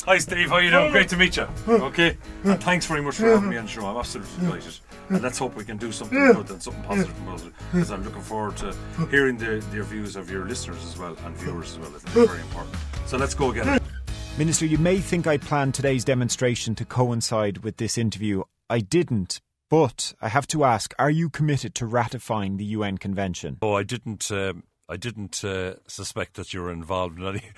Hi Steve, how you doing? Great to meet you. Okay, and thanks very much for having me on the show. I'm absolutely delighted. And let's hope we can do something good and something positive about it, because I'm looking forward to hearing their views of your listeners as well and viewers as well. I think it's very important. So let's go again. Minister, you may think I planned today's demonstration to coincide with this interview. I didn't. But I have to ask, are you committed to ratifying the UN Convention? Oh, I didn't suspect that you were involved in any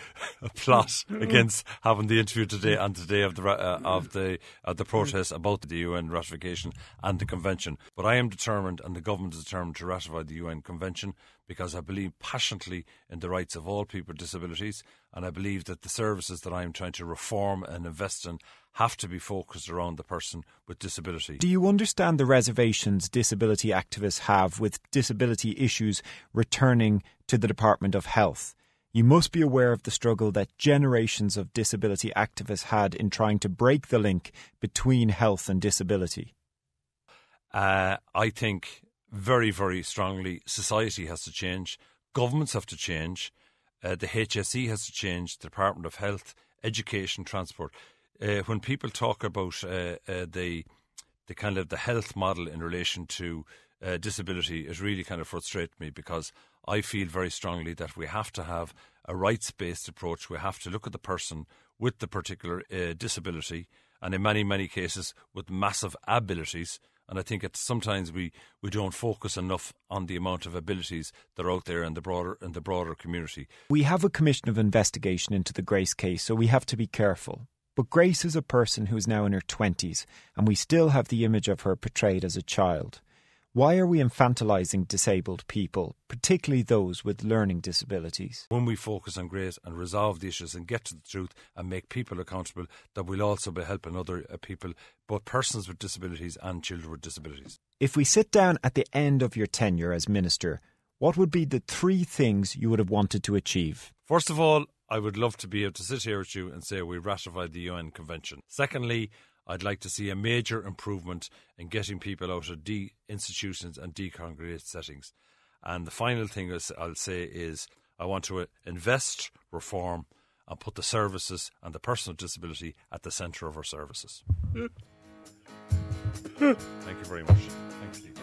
plot against having the interview today on the day of the protest about the UN ratification and the convention. But I am determined, and the government is determined, to ratify the UN Convention, because I believe passionately in the rights of all people with disabilities, and I believe that the services that I am trying to reform and invest in have to be focused around the person with disability. Do you understand the reservations disability activists have with disability issues returning to the Department of Health? You must be aware of the struggle that generations of disability activists had in trying to break the link between health and disability. I think very, very strongly society has to change, governments have to change, the HSE has to change, the Department of Health, Education, Transport. When people talk about the kind of the health model in relation to disability, it really kind of frustrates me, because I feel very strongly that we have to have a rights-based approach. We have to look at the person with the particular disability, and in many, many cases with massive abilities. And I think sometimes we don't focus enough on the amount of abilities that are out there in the broader community. We have a commission of investigation into the Grace case, so we have to be careful. But Grace is a person who is now in her 20s, and we still have the image of her portrayed as a child. Why are we infantilising disabled people, particularly those with learning disabilities? When we focus on Grace and resolve the issues and get to the truth and make people accountable, that we'll also be helping other people, both persons with disabilities and children with disabilities. If we sit down at the end of your tenure as Minister, what would be the 3 things you would have wanted to achieve? First of all, I would love to be able to sit here with you and say we ratified the UN Convention. Secondly, I'd like to see a major improvement in getting people out of de-institutions and decongregated settings. And the final thing I'll say is I want to invest, reform and put the services and the person with disability at the centre of our services. Thank you very much. Thanks, Steve.